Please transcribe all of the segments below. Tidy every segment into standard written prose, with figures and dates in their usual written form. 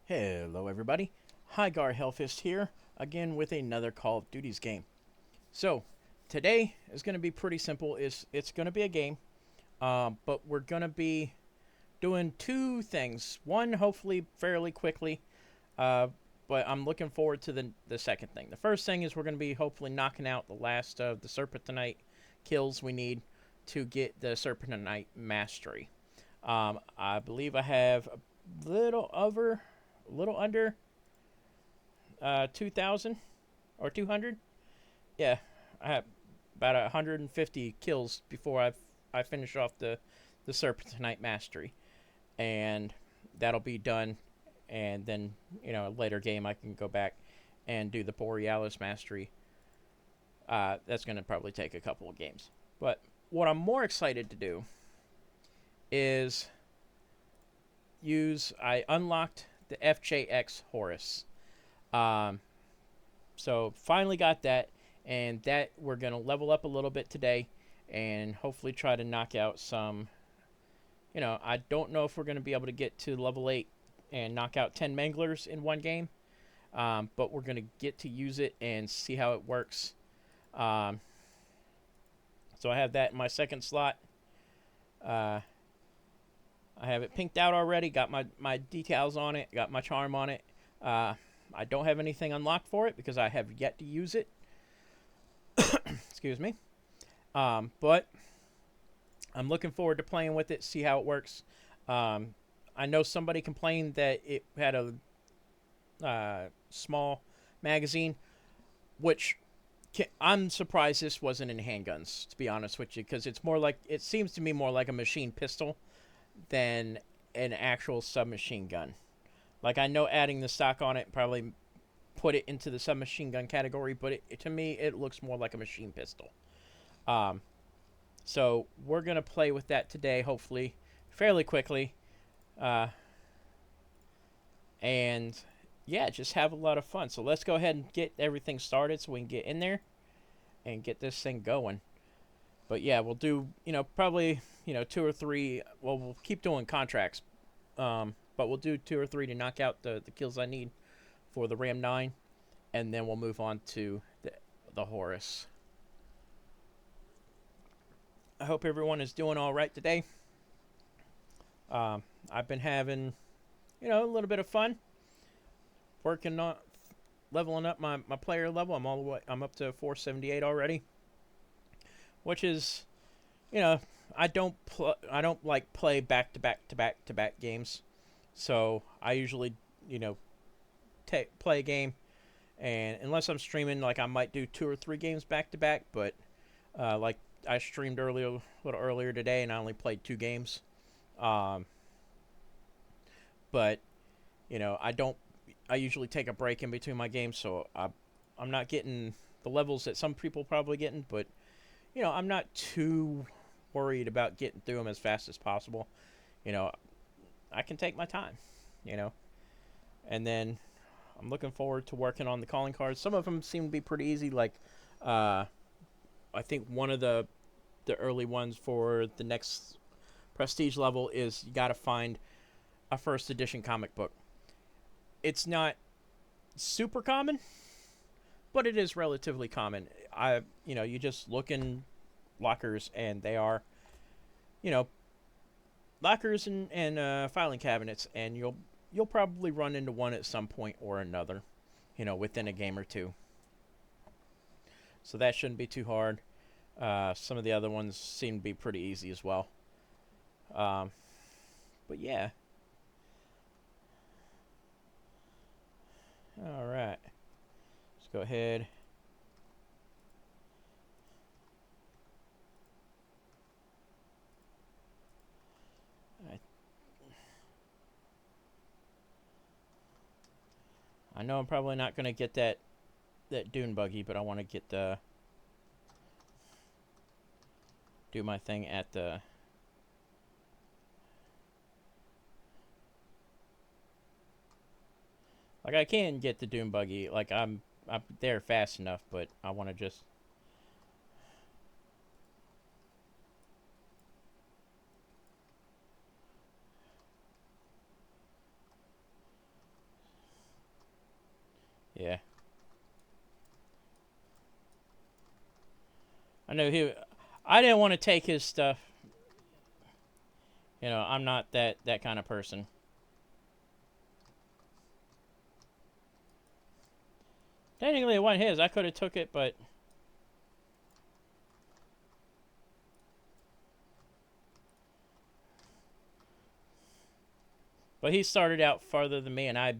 Hello everybody, Hygar Hellfist here, again with another Call of Duty's game. So, today is going to be pretty simple. It's going to be a game, but we're going to be doing two things. One, hopefully fairly quickly, but I'm looking forward to the second thing. The first thing is we're going to be hopefully knocking out the last of the Serpentinite kills we need to get the Serpentinite Mastery. I believe I have a little under 2,000 or 200. Yeah, I have about 150 kills before I finish off the Serpentinite Mastery, and that'll be done. And then a later game I can go back and do the Borealis Mastery. That's going to probably take a couple of games. But what I'm more excited to do is I unlocked the FJX Horus. So finally got that, and that we're going to level up a little bit today and hopefully try to knock out some. I don't know if we're going to be able to get to level 8 and knock out 10 Manglers in one game, but we're going to get to use it and see how it works. So I have that in my second slot. I have it pinked out already, got my decals on it, got my charm on it. I don't have anything unlocked for it because I have yet to use it. Excuse me. But I'm looking forward to playing with it, see how it works. I know somebody complained that it had a small magazine, which I'm surprised this wasn't in handguns, to be honest with you, because it seems to me more like a machine pistol than an actual submachine gun. Like, I know adding the stock on it probably put it into the submachine gun category, but to me it looks more like a machine pistol. So we're gonna play with that today, hopefully fairly quickly, and yeah, just have a lot of fun. So let's go ahead and get everything started so we can get in there and get this thing going. But yeah, we'll do, probably, 2 or 3. Well, we'll keep doing contracts. But we'll do 2 or 3 to knock out the kills I need for the Ram 9. And then we'll move on to the Horus. I hope everyone is doing all right today. I've been having, a little bit of fun. Working on leveling up my player level. I'm up to 478 already. Which is, I don't like play back to back games, so I usually, play a game, and unless I'm streaming, like I might do 2 or 3 games back to back. But like I streamed a little earlier today, and I only played 2 games. But I usually take a break in between my games, so I'm not getting the levels that some people probably getting, but I'm not too worried about getting through them as fast as possible. I can take my time, And then I'm looking forward to working on the calling cards. Some of them seem to be pretty easy. Like, I think one of the early ones for the next prestige level is you got to find a first edition comic book. It's not super common, but it is relatively common. You just look in lockers, and they are, lockers and filing cabinets, and you'll probably run into one at some point or another, within a game or two. So that shouldn't be too hard. Some of the other ones seem to be pretty easy as well. But yeah. All right. Let's go ahead. I know I'm probably not going to get that dune buggy, but I want to get do my thing at the like I can get the dune buggy. Like I'm there fast enough, but I want to just Yeah. I knew he. I didn't want to take his stuff. You know, I'm not that kind of person. Technically, it wasn't his. I could have took it, but he started out farther than me, and I.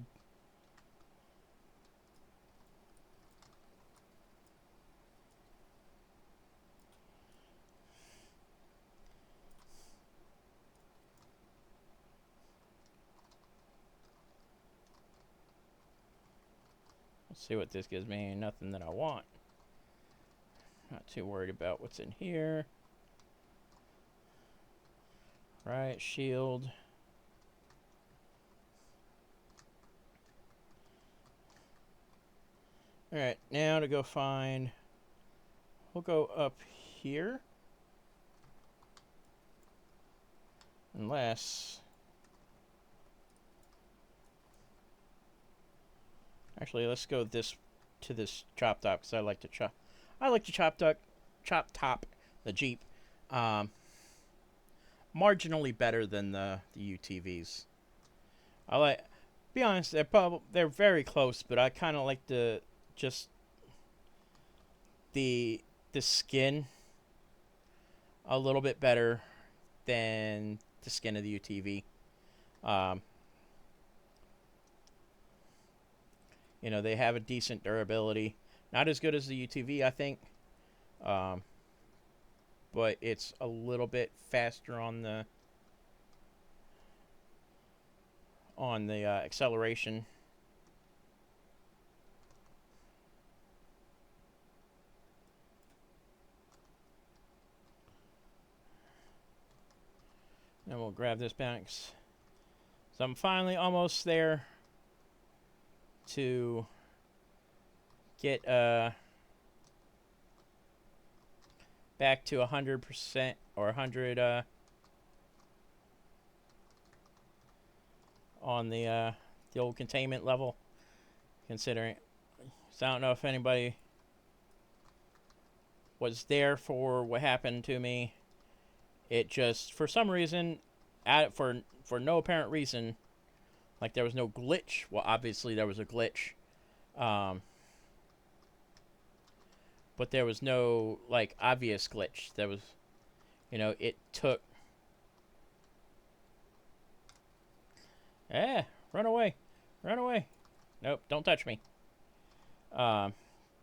Let's see what this gives me. Nothing that I want. Not too worried about what's in here. Right, shield. Alright, now to go find... We'll go up here. Unless... Actually, let's go to this chop top, because I like to chop... I like to chop top the Jeep. Marginally better than the UTVs. I like... Be honest, they're very close, but I kind of like just the skin a little bit better than the skin of the UTV. You know, they have a decent durability. Not as good as the UTV, I think. But it's a little bit faster on the acceleration. Then we'll grab this banks. So I'm finally almost there to get back to 100% or 100 on the old containment level. Considering, so I don't know if anybody was there for what happened to me. It just, for some reason, for no apparent reason, like there was no glitch. Well, obviously there was a glitch, but there was no like obvious glitch. There was, you know, it took. Run away, run away! Nope, don't touch me. There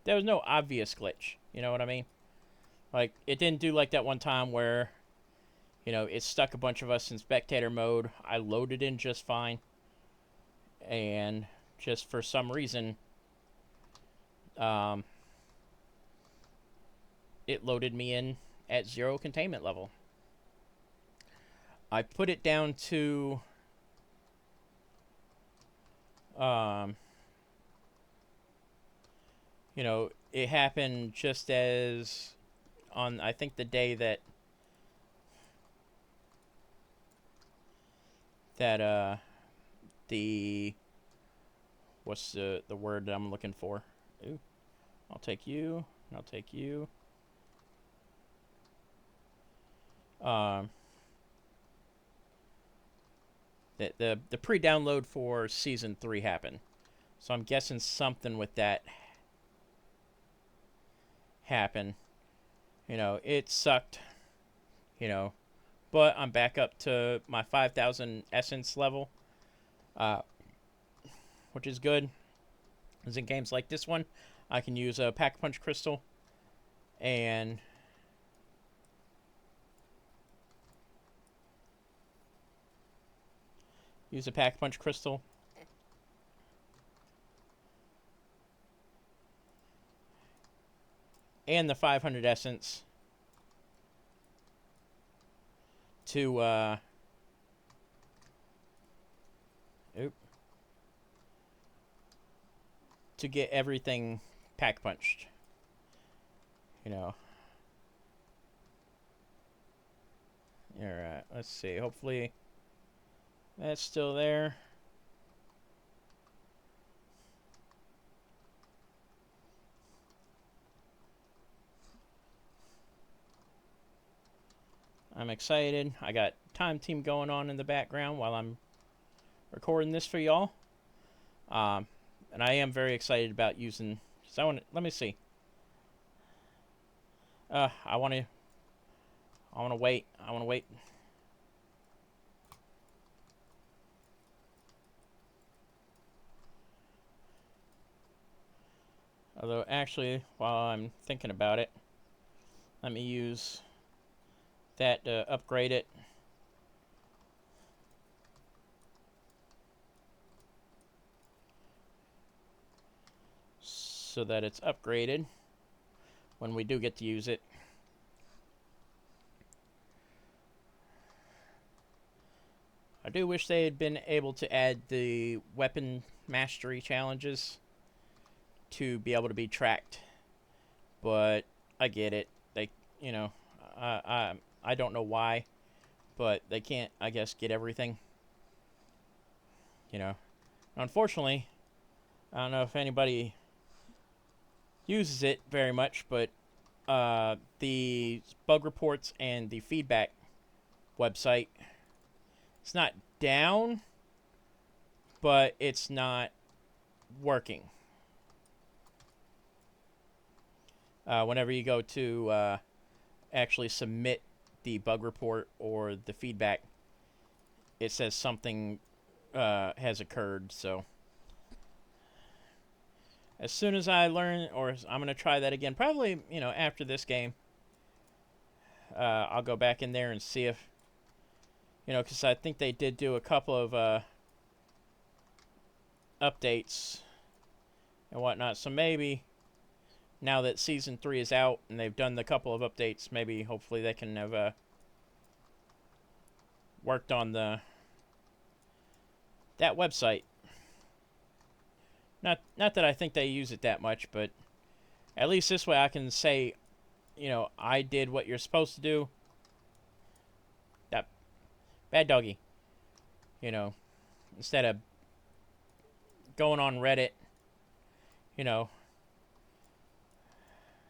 was no obvious glitch. You know what I mean? Like it didn't do like that one time where, you know, it stuck a bunch of us in spectator mode. I loaded in just fine. And just for some reason, it loaded me in at 0 containment level. I put it down to... you know, it happened just as on, I think, the day that the what's the word that I'm looking for? Ooh, I'll take you. I'll take you. The pre-download for season 3 happened, so I'm guessing something with that happened. You know, it sucked. You know, but I'm back up to my 5,000 essence level, which is good. As in games like this one, I can use a Pack-a-Punch crystal and use a Pack-a-Punch crystal and the 500 essence to to get everything pack-punched. You know. Alright, let's see. Hopefully that's still there. I'm excited. I got Time Team going on in the background while I'm recording this for y'all. And I am very excited about using. So let me see. I want to wait. I want to wait. Although, actually, while I'm thinking about it, let me use that to upgrade it. So that it's upgraded when we do get to use it. I do wish they had been able to add the weapon mastery challenges to be able to be tracked, but I get it. They, you know, I don't know why, but they can't, I guess, get everything. You know, unfortunately, I don't know if anybody uses it very much, but the bug reports and the feedback website, it's not down, but it's not working. Whenever you go to actually submit the bug report or the feedback, it says something has occurred. So as soon as I learn, or I'm going to try that again, probably, you know, after this game, I'll go back in there and see if, you know, because I think they did do a couple of updates and whatnot. So maybe now that Season 3 is out and they've done the couple of updates, maybe hopefully they can have worked on that website. Not that I think they use it that much, but at least this way I can say, you know, I did what you're supposed to do. That bad doggy. You know, instead of going on Reddit, you know.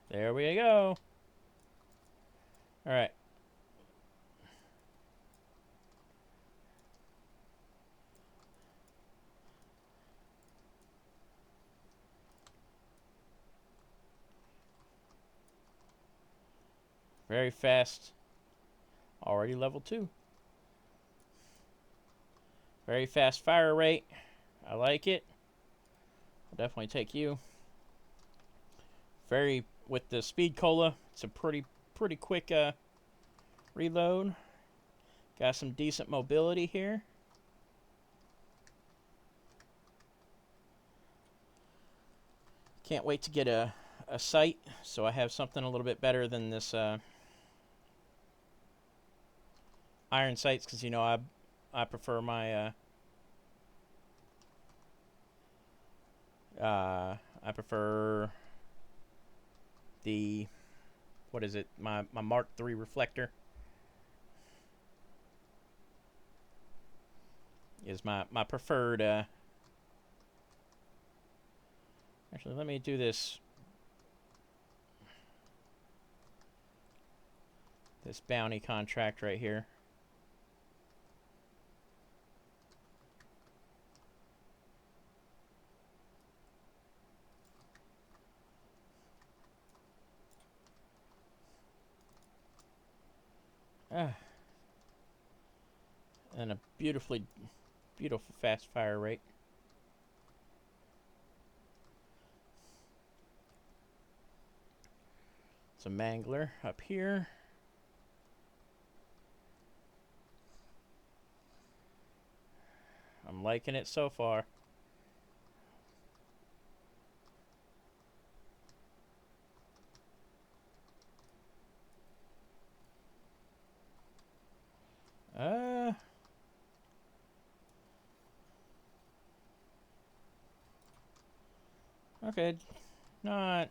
There we go. All right. Very fast. Already level 2. Very fast fire rate. I like it. I'll definitely take you. With the speed cola, it's a pretty quick reload. Got some decent mobility here. Can't wait to get a sight, so I have something a little bit better than this iron sights, because, you know, I prefer my I prefer the, what is it, my Mark III reflector is my preferred. Actually, let me do this bounty contract right here. And a beautiful fast fire rate. It's a mangler up here. I'm liking it so far. Okay, not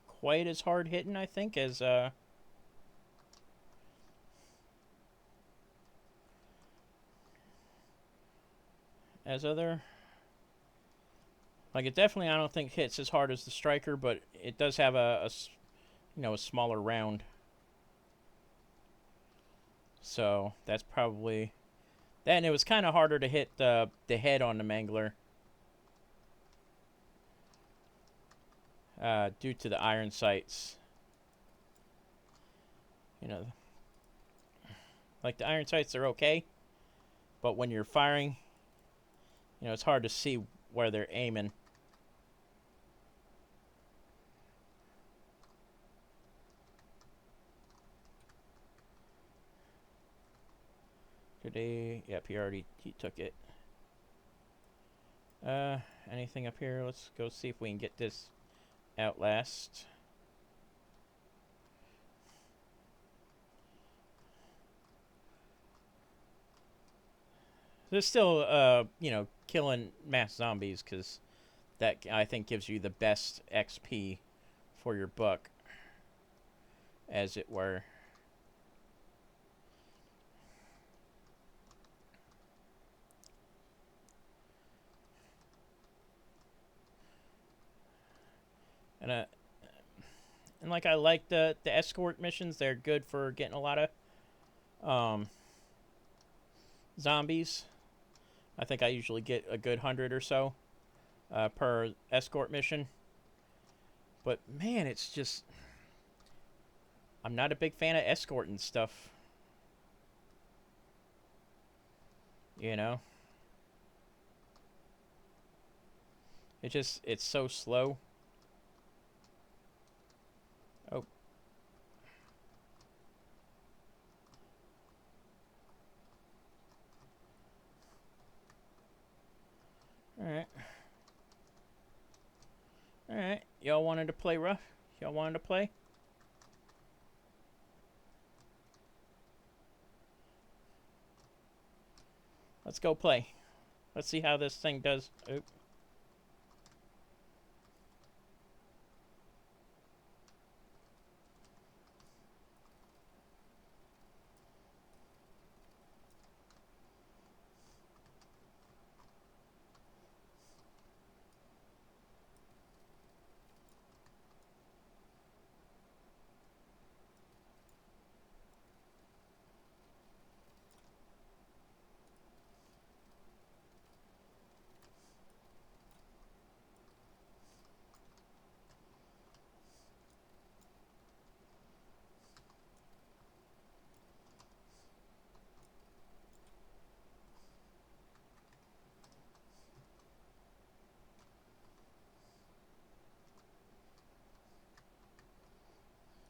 quite as hard hitting, I think, as other. Like, it definitely, I don't think, hits as hard as the striker, but it does have a you know, a smaller round. So that's probably that. And it was kind of harder to hit the head on the Mangler due to the iron sights. You know, like the iron sights are okay, but when you're firing, you know, it's hard to see where they're aiming. Today, yep, he took it. Anything up here? Let's go see if we can get this Outlast. There's still, you know, killing mass zombies, because that, I think, gives you the best XP for your buck, as it were. And like, I like the escort missions. They're good for getting a lot of zombies. I think I usually get a good 100 or so per escort mission. But man, it's just, I'm not a big fan of escorting stuff. You know, it's so slow. Oh, all right. Y'all wanted to play rough? Y'all wanted to play? Let's go play. Let's see how this thing does. Oop.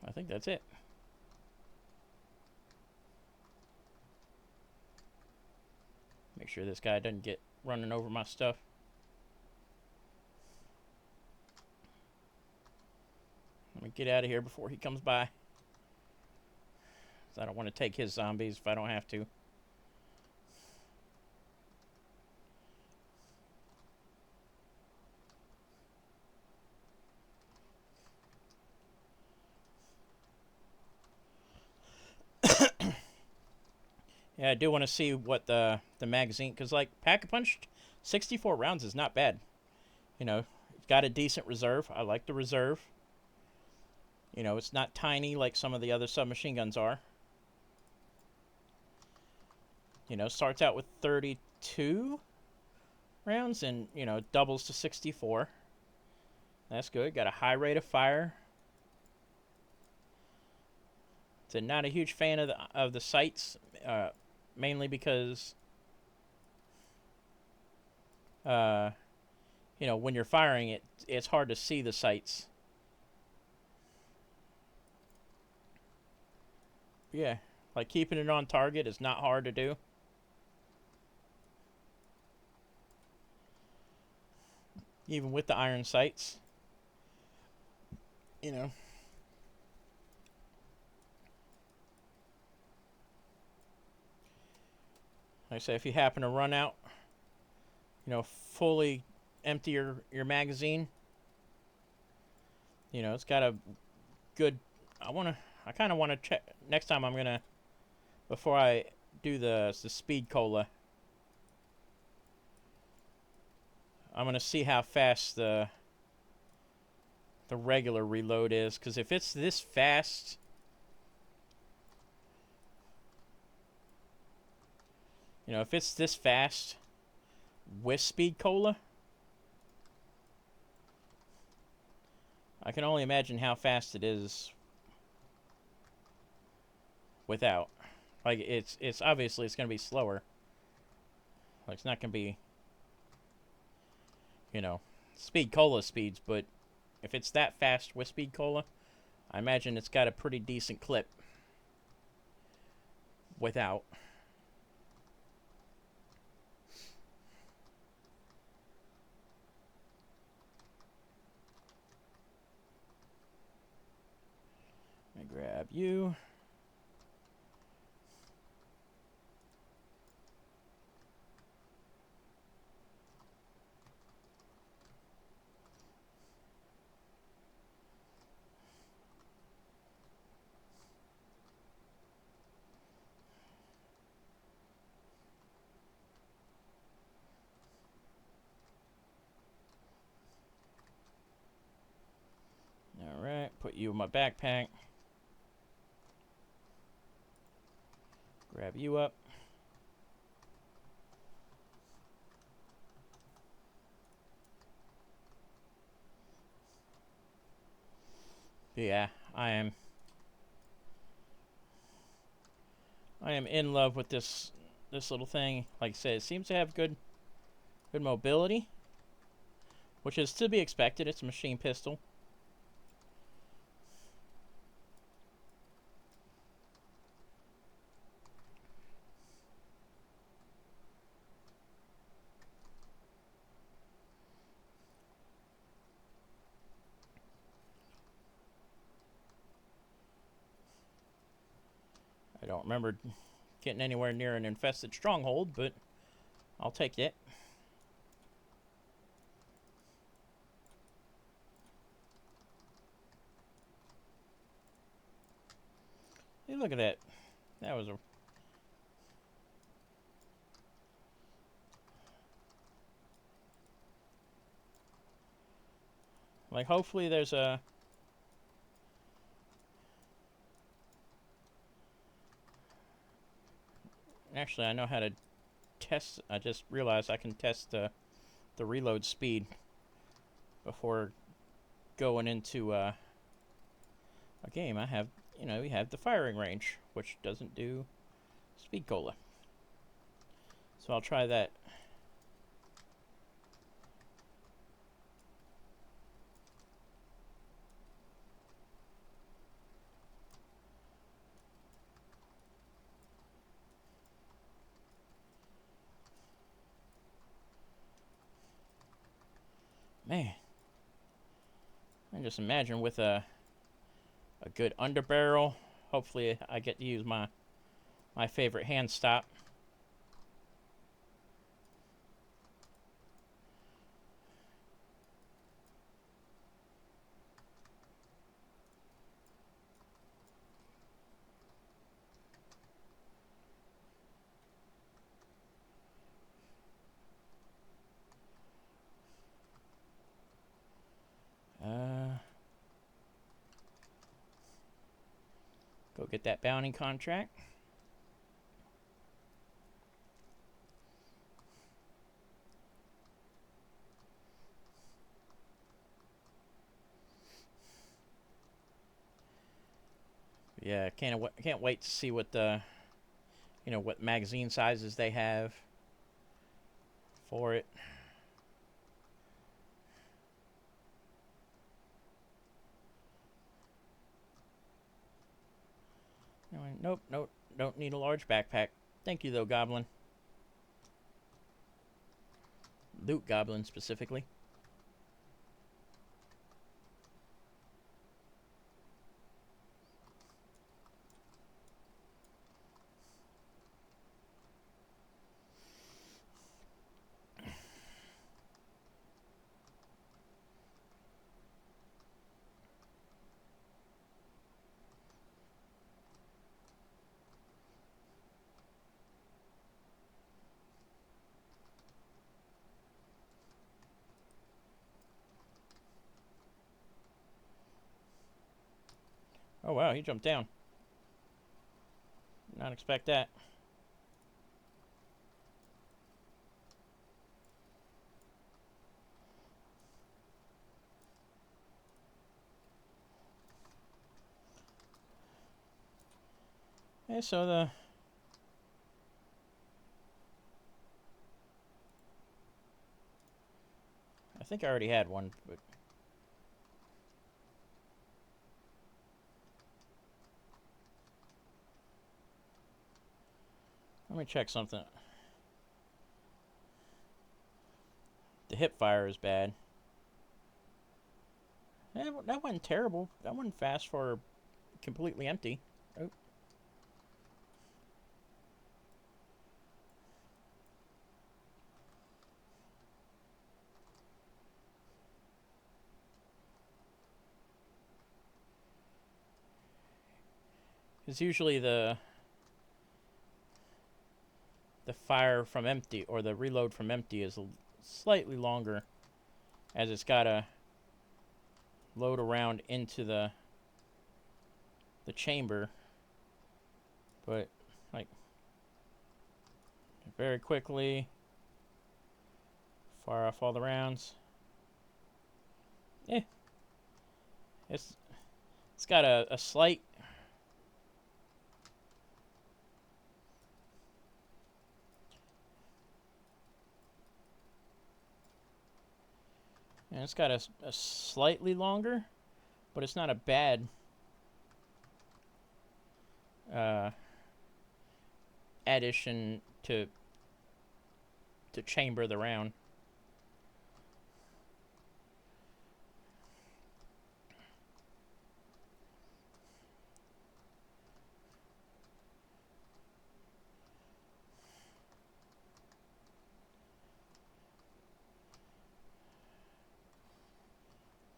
I think that's it. Make sure this guy doesn't get running over my stuff. Let me get out of here before he comes by. I don't want to take his zombies if I don't have to. Yeah, I do want to see what the magazine, because like Pack-a-Punch, 64 rounds is not bad. You know, it's got a decent reserve. I like the reserve. You know, it's not tiny like some of the other submachine guns are. You know, starts out with 32 rounds and, you know, doubles to 64. That's good. Got a high rate of fire. So not a huge fan of the sights, mainly because, you know, when you're firing it's hard to see the sights. Yeah, like keeping it on target is not hard to do. Even with the iron sights. You know. Like I say, if you happen to run out, you know, fully empty your magazine. You know, it's got a good. I kind of want to check next time. I'm gonna, before I do the speed cola, I'm gonna see how fast the the regular reload is, because if it's this fast, you know, if it's this fast with speed cola, I can only imagine how fast it is without. Like, it's obviously it's going to be slower. Like, it's not going to be, you know, speed cola speeds, but if it's that fast with speed cola, I imagine it's got a pretty decent clip without. Let me grab you. Alright, put you in my backpack. Grab you up. Yeah, I am in love with this little thing. Like I said, it seems to have good mobility, which is to be expected. It's a machine pistol. I don't remember getting anywhere near an infested stronghold, but I'll take it. Hey, look at that. That was a... Like, hopefully there's a... Actually, I know how to test... I just realized I can test the reload speed before going into a game. I have, you know, we have the firing range, which doesn't do speed cola. So I'll try that. Man, I just imagine with a good underbarrel. Hopefully, I get to use my favorite hand stop. Go get that bounty contract. Yeah, can't wait to see what the, you know, what magazine sizes they have for it. Nope, don't need a large backpack. Thank you though, Goblin. Loot Goblin specifically. Oh wow, he jumped down. Not expect that. Okay, so I think I already had one, but let me check something. The hip fire is bad. That wasn't terrible. That wasn't fast for completely empty. Oh. Because usually the fire from empty, or the reload from empty, is slightly longer, as it's got to load around into the chamber. But like very quickly fire off all the rounds. Yeah, it's got a slight and it's got a slightly longer, but it's not a bad addition to chamber the round.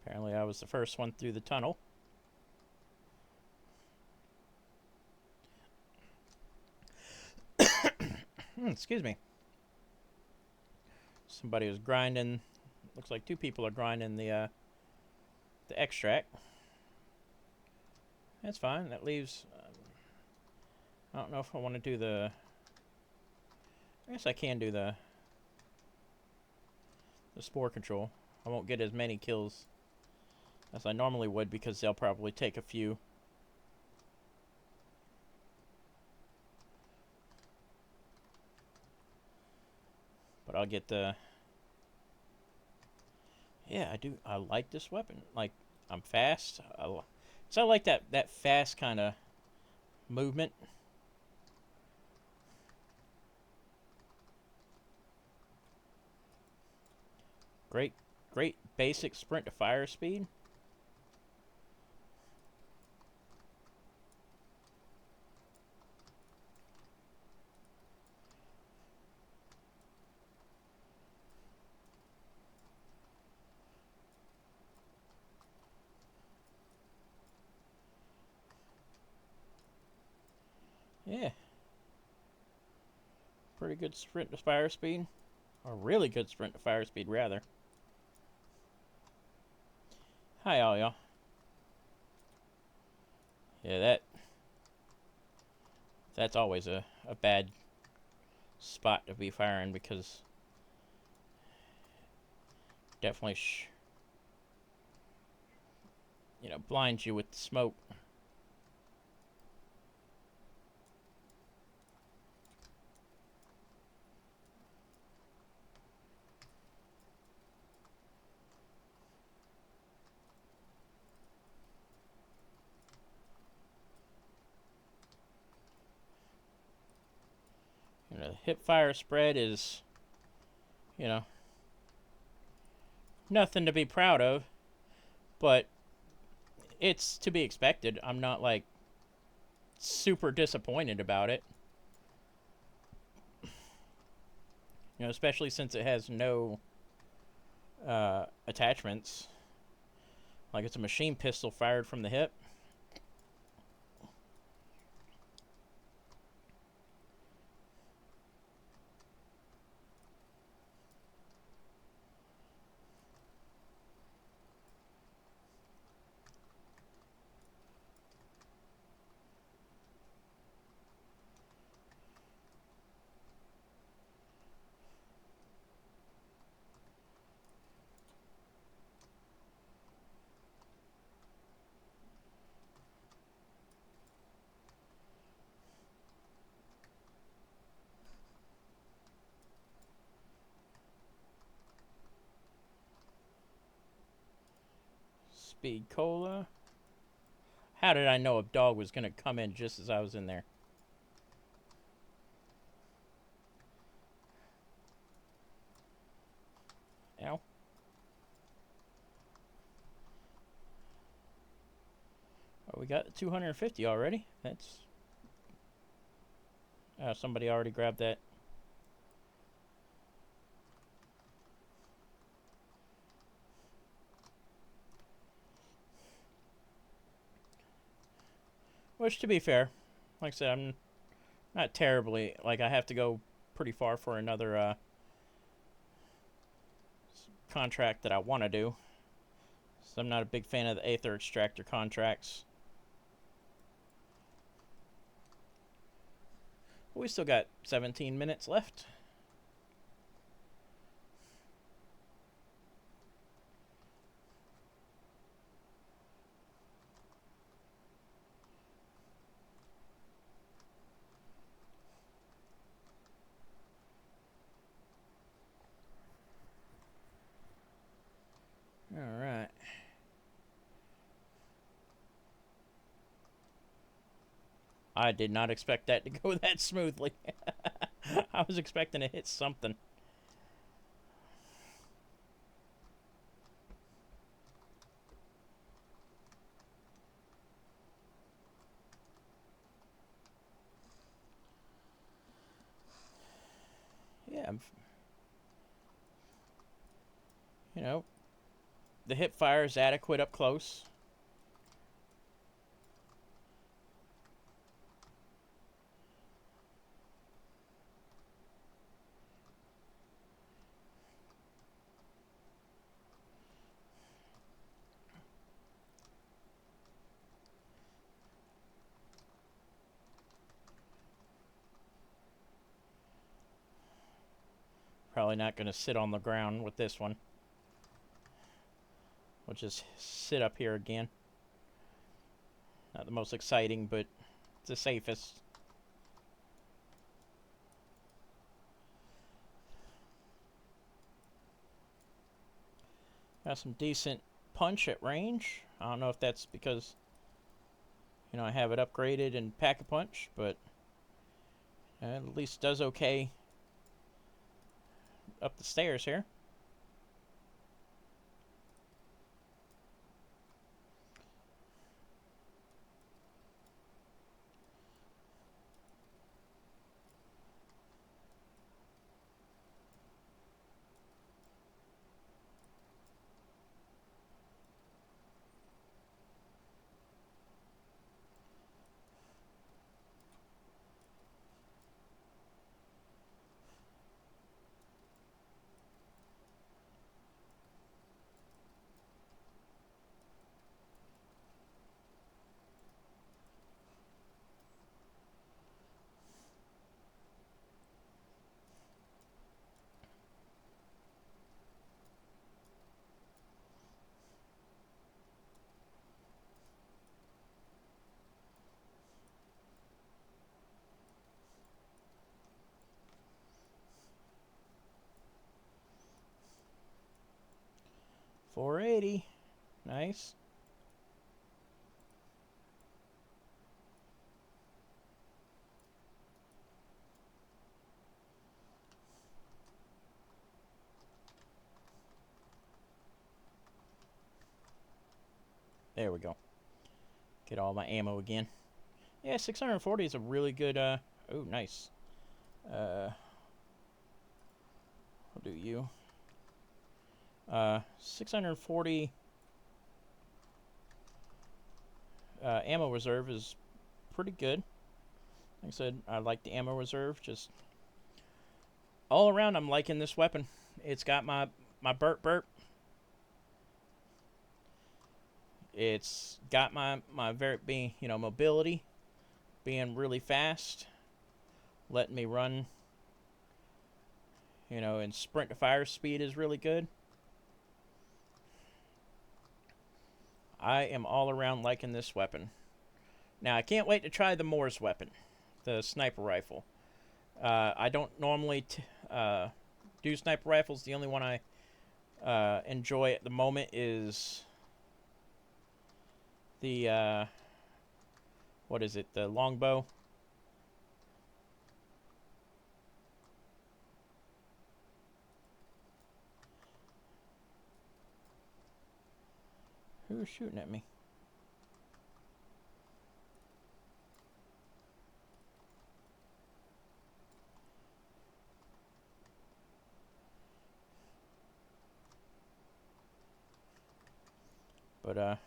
Apparently I was the first one through the tunnel. Excuse me. Somebody was grinding. Looks like two people are grinding the extract. That's fine. That leaves... I don't know if I want to do the... I guess I can do the spore control. I won't get as many kills as I normally would because they'll probably take a few. But I'll get the... Yeah, I like this weapon. Like, I'm fast. So I like that fast kind of movement. Great basic sprint to fire speed. Yeah. Pretty good sprint to fire speed. Or really good sprint to fire speed, rather. Hi, all y'all. Yeah, that's always a bad spot to be firing because definitely blinds you with the smoke. The hip fire spread is, nothing to be proud of, but it's to be expected. I'm not like super disappointed about it. Especially since it has no attachments. Like it's a machine pistol fired from the hip. Speed Cola. How did I know a dog was going to come in just as I was in there? Ow. Oh, we got 250 already. That's... somebody already grabbed that. Which, to be fair, like I said, I'm not terribly... Like, I have to go pretty far for another contract that I want to do. So I'm not a big fan of the Aether Extractor contracts. We still got 17 minutes left. All right. I did not expect that to go that smoothly. I was expecting to hit something. Yeah, you know, the hip fire is adequate up close. Probably not going to sit on the ground with this one. We'll just sit up here again. Not the most exciting, but it's the safest. Got some decent punch at range. I don't know if that's because, you know, I have it upgraded in Pack-a-Punch, but at least does okay up the stairs here. $480. Nice. There we go. Get all my ammo again. Yeah, 640 is a really good, oh, nice. I'll do you. 640 ammo reserve is pretty good. Like I said, I like the ammo reserve. Just all around, I'm liking this weapon. It's got my burp. It's got my mobility, being really fast, letting me run. You know, and sprint to fire speed is really good. I am all around liking this weapon. Now, I can't wait to try the Moore's weapon, the sniper rifle. I don't normally do sniper rifles. The only one I enjoy at the moment is the what is it? The longbow. Who's shooting at me? But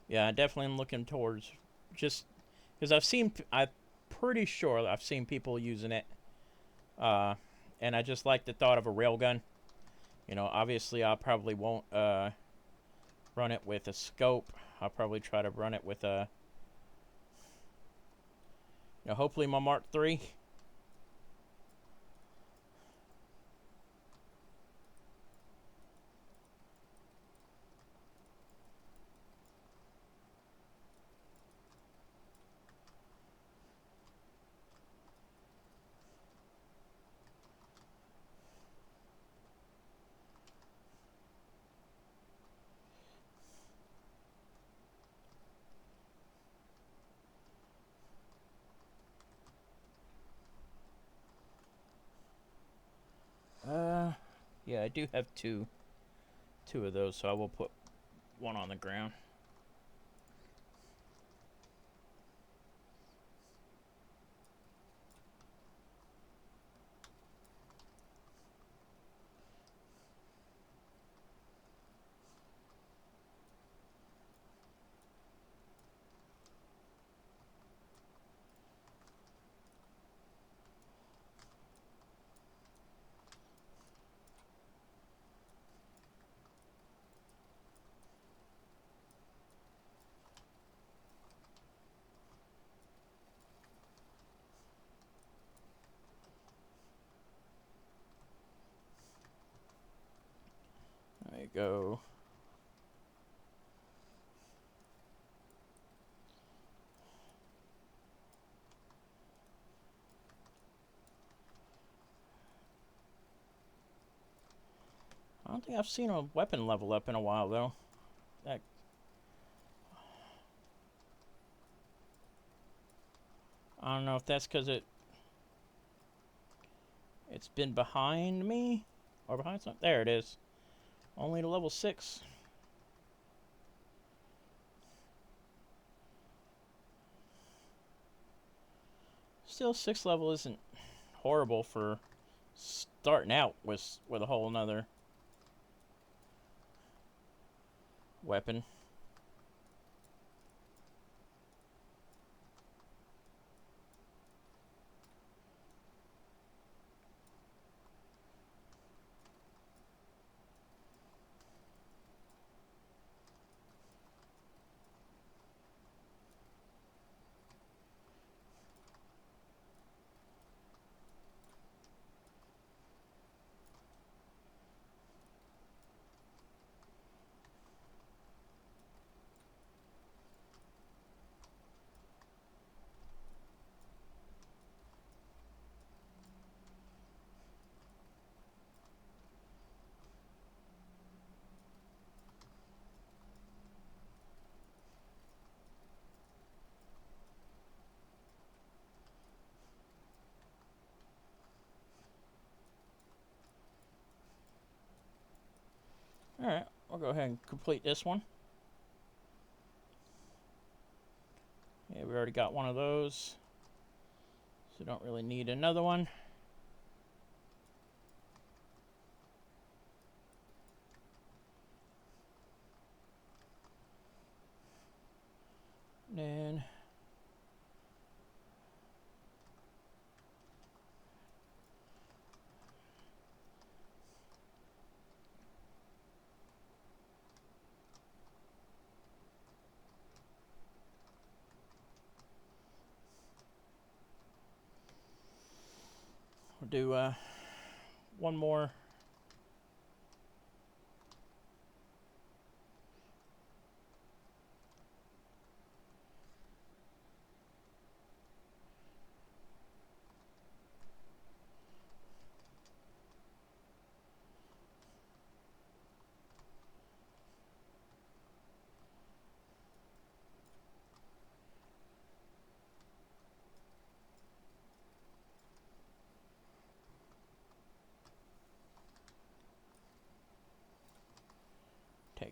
yeah, I definitely am looking towards just because I'm pretty sure I've seen people using it, uh, and I just like the thought of a railgun. You know, obviously I probably won't run it with a scope. I'll probably try to run it with a, you know, hopefully my Mark III. Yeah, I do have two of those, so I will put one on the ground. There you go. I don't think I've seen a weapon level up in a while, though. That, I don't know if that's because it's been behind me or behind something. There it is. Only to level 6. Still, 6th level isn't horrible for starting out with a whole nother weapon. Alright, we'll go ahead and complete this one. Yeah, we already got one of those, so don't really need another one. And then we'll do one more.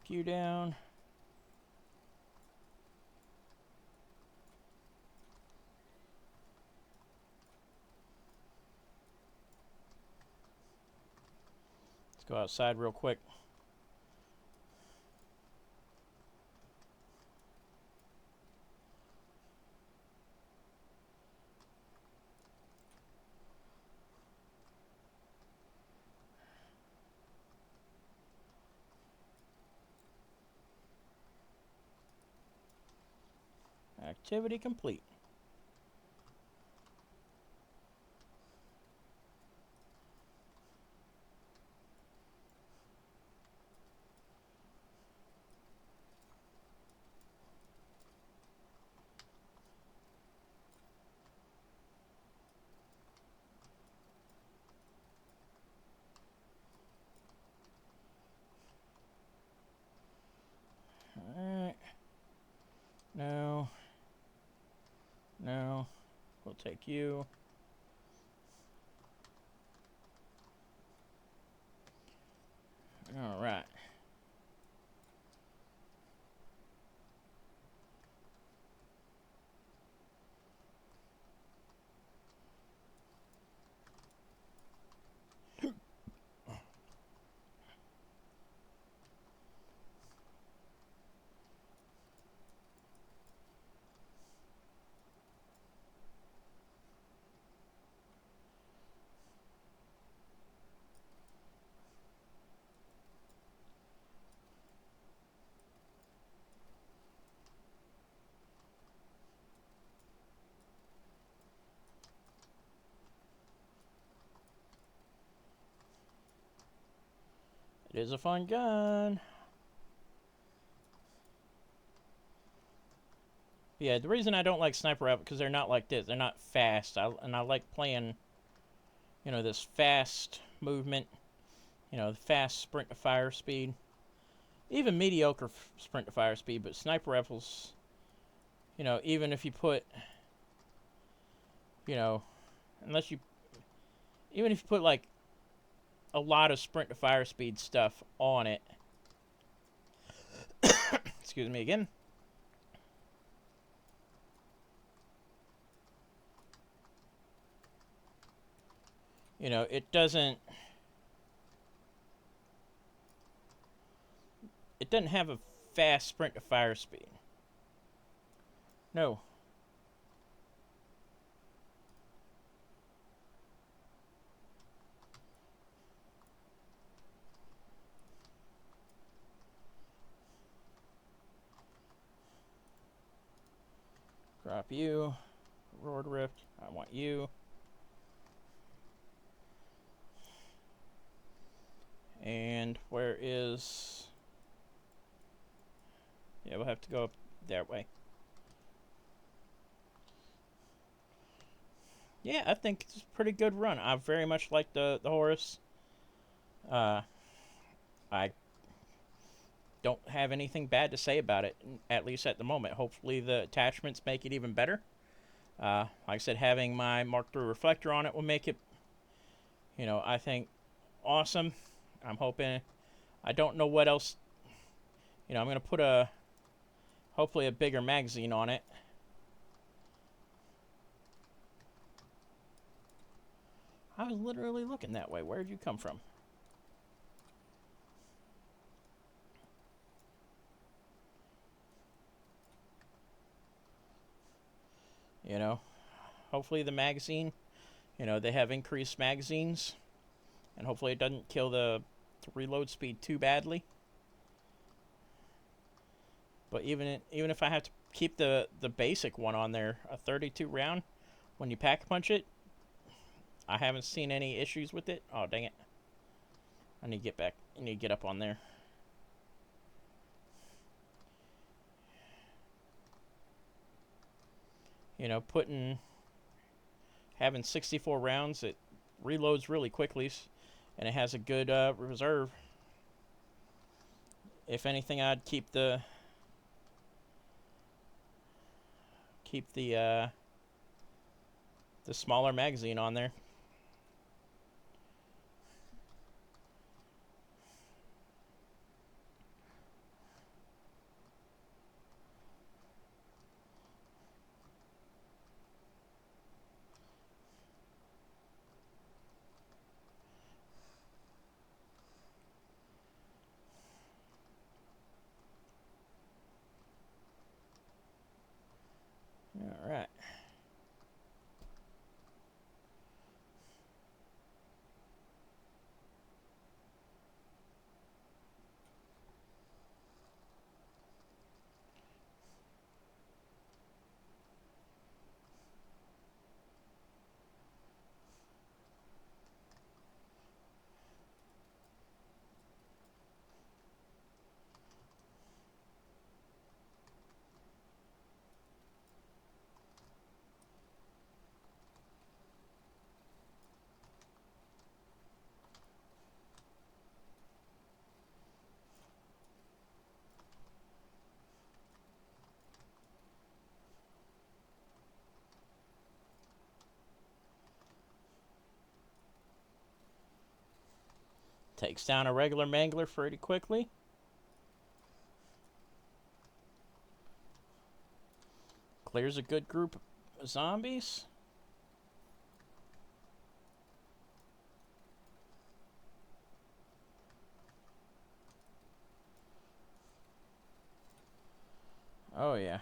Take you down. Let's go outside real quick. Activity complete. Alright. No. No. We'll take you. Alright. It is a fun gun. Yeah, the reason I don't like sniper rifles because they're not like this. They're not fast. And I like playing, you know, this fast movement. You know, the fast sprint to fire speed. Even mediocre sprint to fire speed, but sniper rifles, you know, even if you put, you know, unless you, even if you put like a lot of sprint to fire speed stuff on it. Excuse me again. You know, it doesn't have a fast sprint to fire speed. No. Drop you. Roared Rift. I want you. And where is... Yeah, we'll have to go up that way. Yeah, I think it's a pretty good run. I very much like the Horus. I don't have anything bad to say about it, at least at the moment. Hopefully the attachments make it even better. Like I said, having my Mark III reflector on it will make it, you know, I think awesome. I'm hoping, I don't know what else, you know, I'm going to put hopefully a bigger magazine on it. I was literally looking that way. Where did you come from? You know, hopefully the magazine, you know, they have increased magazines, and hopefully it doesn't kill the reload speed too badly. But even if I have to keep the basic one on there, a 32 round, when you pack punch it, I haven't seen any issues with it. Oh, dang it. I need to get back. I need to get up on there. You know, having 64 rounds, it reloads really quickly, and it has a good reserve. If anything, I'd keep the smaller magazine on there. All right. Takes down a regular mangler pretty quickly. Clears a good group of zombies. Oh, yeah.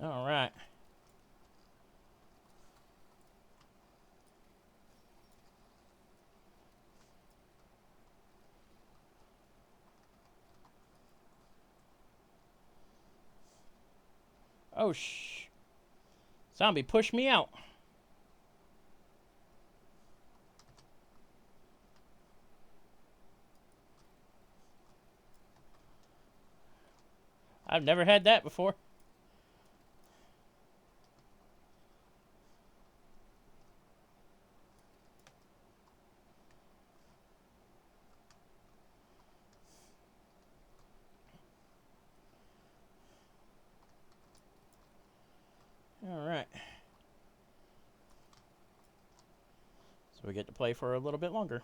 All right. Oh, zombie, push me out. I've never had that before. All right. So we get to play for a little bit longer.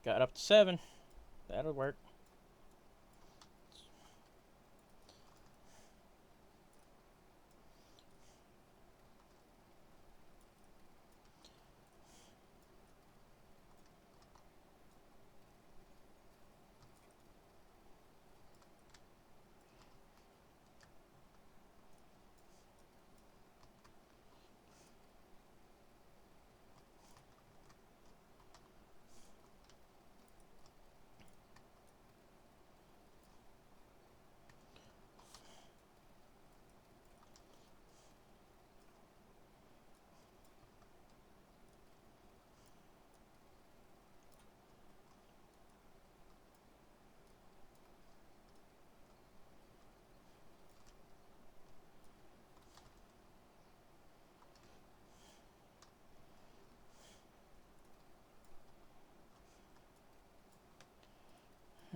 Got up to 7. That'll work.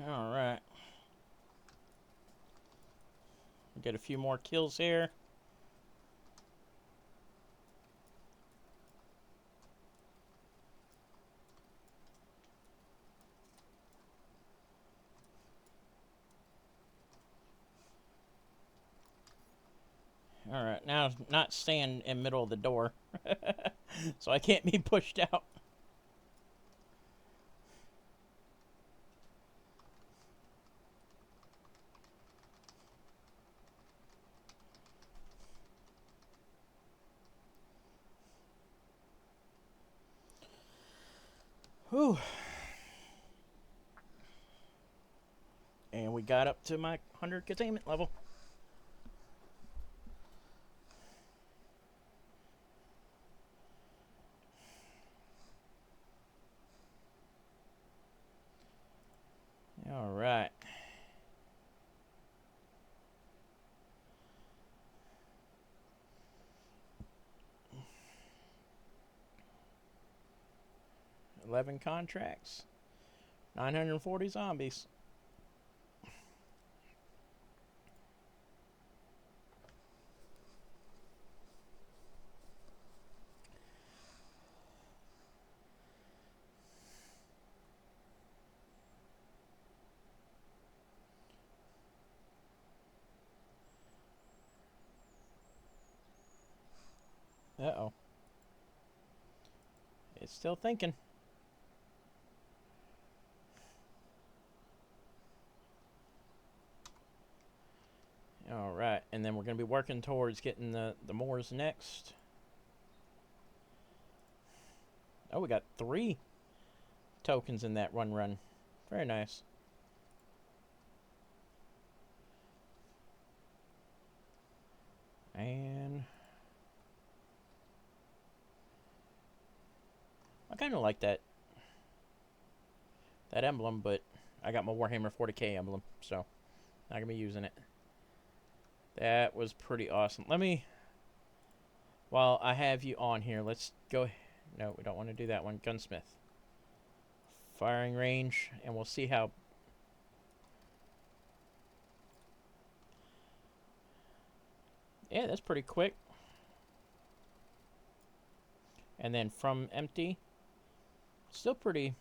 All right. Get a few more kills here. All right, now not stand in middle of the door, so I can't be pushed out. Whew. And we got up to my 100 containment level. All right. $11 contracts. 940 zombies. Uh-oh. It's still thinking. All right, and then we're going to be working towards getting the Moors next. Oh, we got 3 tokens in that run. Very nice. And I kind of like that emblem, but I got my Warhammer 40k emblem, so not going to be using it. That was pretty awesome. Let me, while I have you on here, let's go. No, we don't want to do that one. Gunsmith. Firing range, and we'll see how. Yeah, that's pretty quick. And then from empty, still pretty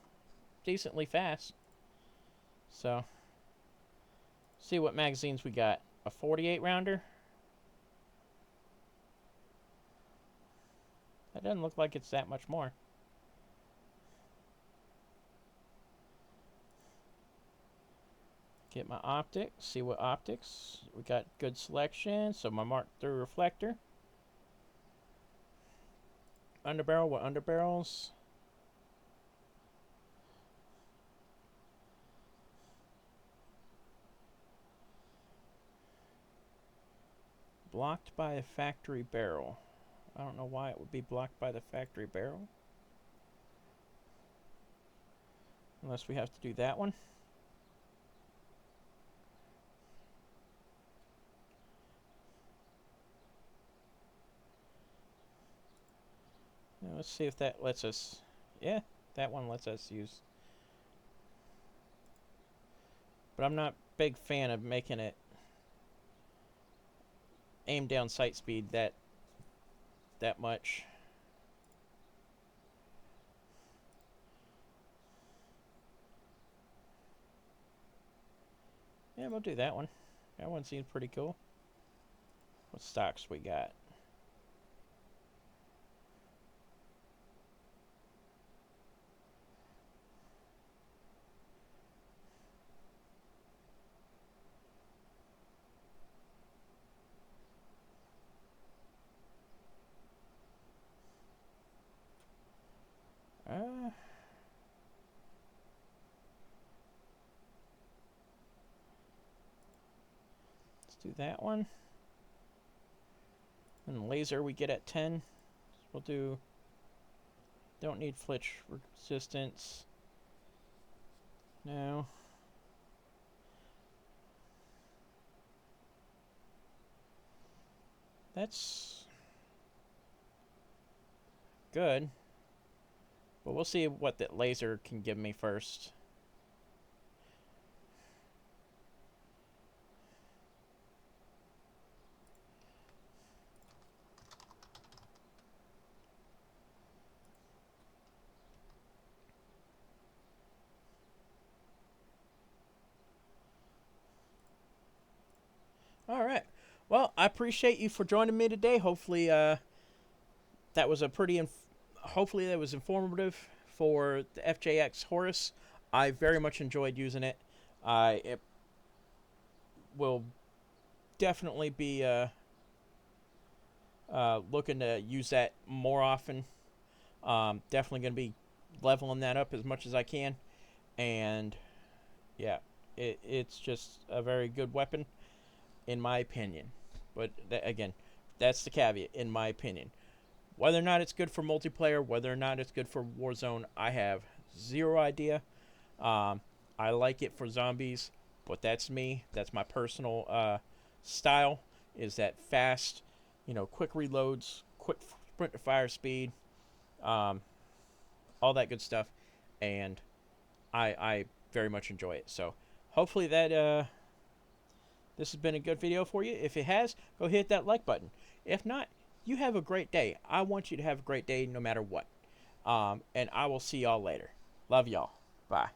decently fast. So, see what magazines we got. A 48 rounder. That doesn't look like it's that much more. Get my optics. See what optics. We got good selection. So my Mark III reflector. Underbarrel. What underbarrels? Blocked by a factory barrel. I don't know why it would be blocked by the factory barrel. Unless we have to do that one. Now let's see if that lets us. Yeah, that one lets us use. But I'm not a big fan of making it aim down sight speed that much. Yeah, we'll do that one. That one seems pretty cool. What stocks we got? Let's do that one. And laser we get at 10. We'll do. Don't need flitch resistance. No. That's good. But we'll see what that laser can give me first. All right. Well, I appreciate you for joining me today. Hopefully, that was a pretty. Hopefully, that was informative for the FJX Horus. I very much enjoyed using it. It will definitely be looking to use that more often. Definitely going to be leveling that up as much as I can. And yeah, it's just a very good weapon, in my opinion. But again, that's the caveat, in my opinion. Whether or not it's good for multiplayer, whether or not it's good for Warzone, I have zero idea. Um, I like it for zombies, but that's me. That's my personal style. Is that fast, quick reloads, quick sprint to fire speed, um, all that good stuff, and I very much enjoy it. So hopefully that this has been a good video for you. If it has, go hit that like button. If not, you have a great day. I want you to have a great day no matter what. And I will see y'all later. Love y'all. Bye.